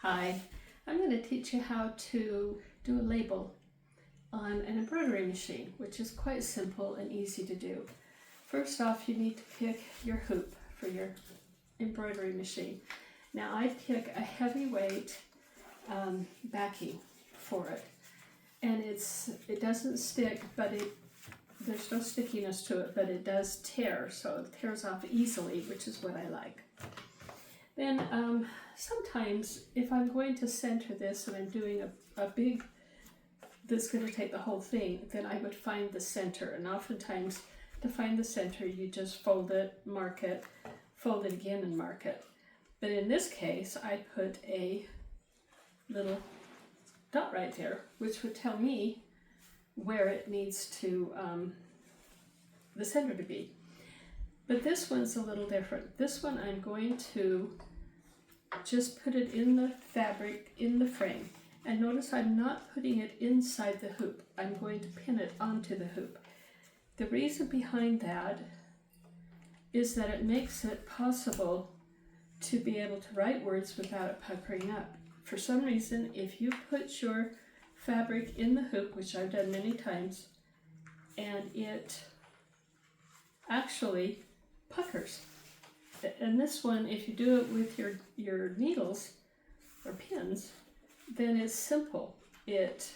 Hi, I'm going to teach you how to do a label on an embroidery machine, which is quite simple and easy to do. First off, you need to pick your hoop for your embroidery machine. Now I pick a heavyweight backing for it, and it doesn't stick, but there's no stickiness to it, but it does tear, so it tears off easily, which is what I like. Then sometimes if I'm going to center this and I'm doing a big, that's going to take the whole thing, then I would find the center. And oftentimes to find the center, you just fold it, mark it, fold it again and mark it. But in this case, I put a little dot right there, which would tell me where it needs to, the center to be. But this one's a little different. This one I'm going to just put it in the fabric, in the frame. And notice I'm not putting it inside the hoop. I'm going to pin it onto the hoop. The reason behind that is that it makes it possible to be able to write words without it puckering up. For some reason, if you put your fabric in the hoop, which I've done many times, and it actually puckers. And this one, if you do it with your needles or pins, then it's simple. It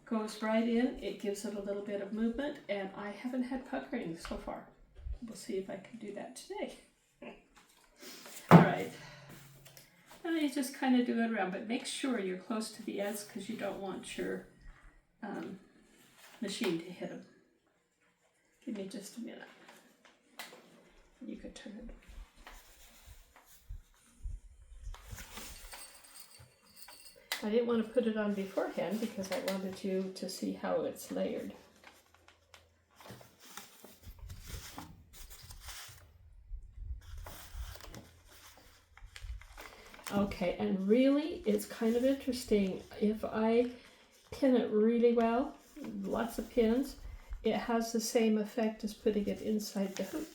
goes right in, it gives it a little bit of movement, and I haven't had puckering so far. We'll see if I can do that today. All right. Now you just kind of do it around, but make sure you're close to the edge because you don't want your machine to hit them. Give me just a minute. You could turn it. I didn't want to put it on beforehand because I wanted you to see how it's layered. Okay, and really it's kind of interesting. If I pin it really well, lots of pins, it has the same effect as putting it inside the hoop.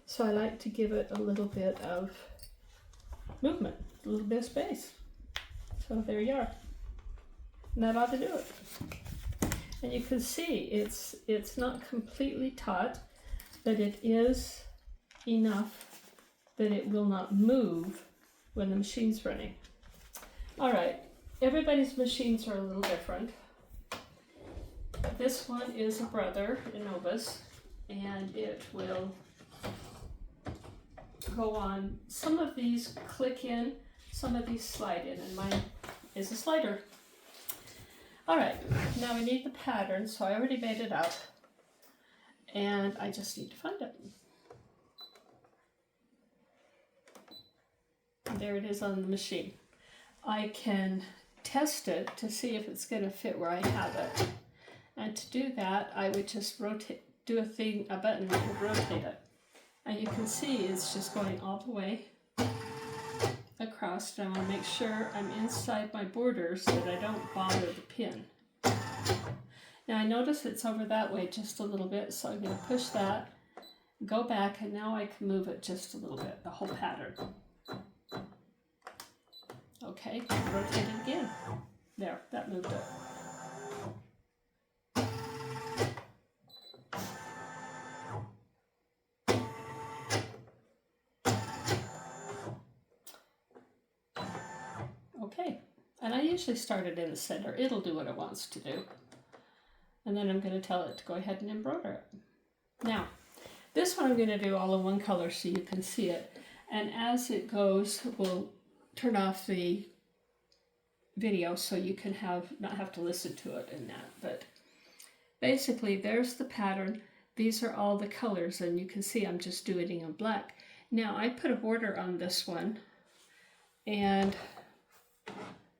So I like to give it a little bit of movement, a little bit of space. So there you are. And that ought to do it. And you can see it's not completely taut, but it is enough that it will not move when the machine's running. All right, everybody's machines are a little different. This one is a Brother Embroidery, and it will go on. Some of these click in, some of these slide in, and mine is a slider. All right, now we need the pattern, so I already made it up, and I just need to find it. There it is on the machine. I can test it to see if it's going to fit where I have it, and to do that I would just rotate, do a button that would rotate it, and you can see it's just going all the way across. And I want to make sure I'm inside my border so that I don't bother the pin. Now I notice it's over that way just a little bit, so I'm going to push that, go back, and now I can move it just a little bit, the whole pattern. Okay, rotate it again. There, that moved it. Okay, and I usually start it in the center. It'll do what it wants to do. And then I'm going to tell it to go ahead and embroider it. Now, this one I'm going to do all in one color so you can see it. And as it goes, we'll turn off the video so you can not have to listen to it in that. But basically, there's the pattern. These are all the colors, and you can see I'm just doing it in black. Now, I put a border on this one, and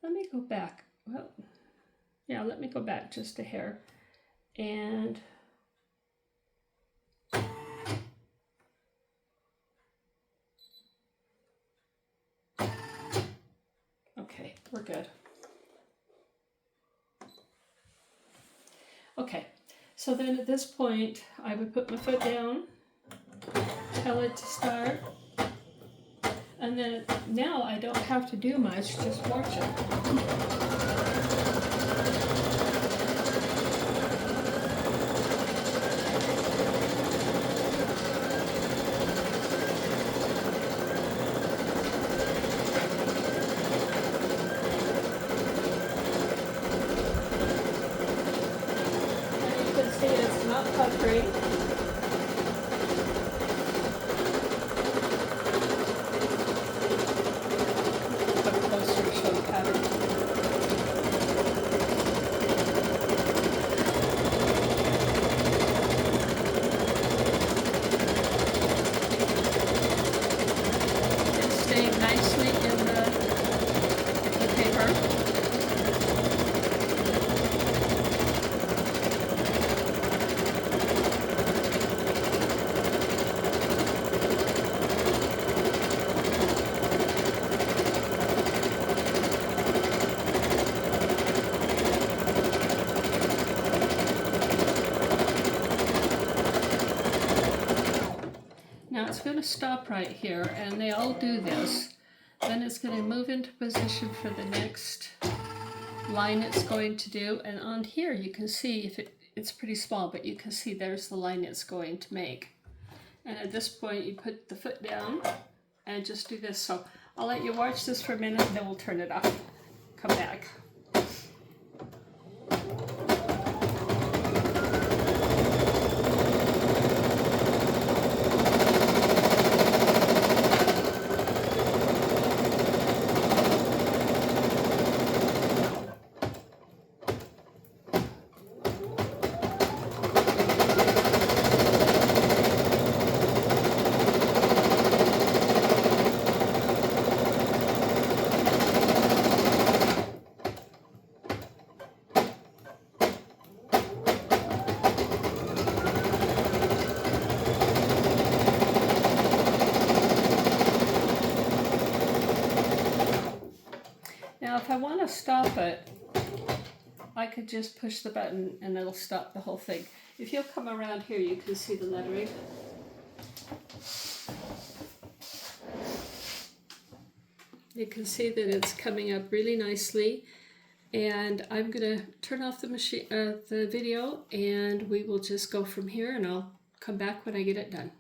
let me go back. Well, yeah, let me go back just a hair. And okay, we're good. Okay, so then at this point, I would put my foot down, tell it to start. And then now I don't have to do much, just watch it. And you can see it's not puckering. Nicely in the paper. Now it's going to stop right here, and they all do this. Then it's going to move into position for the next line it's going to do. And on here you can see, if it's pretty small, but you can see there's the line it's going to make. And at this point you put the foot down and just do this. So I'll let you watch this for a minute, then we'll turn it off. Come back. Now if I want to stop it, I could just push the button and it'll stop the whole thing. If you'll come around here, you can see the lettering. You can see that it's coming up really nicely. And I'm going to turn off the video, and we will just go from here, and I'll come back when I get it done.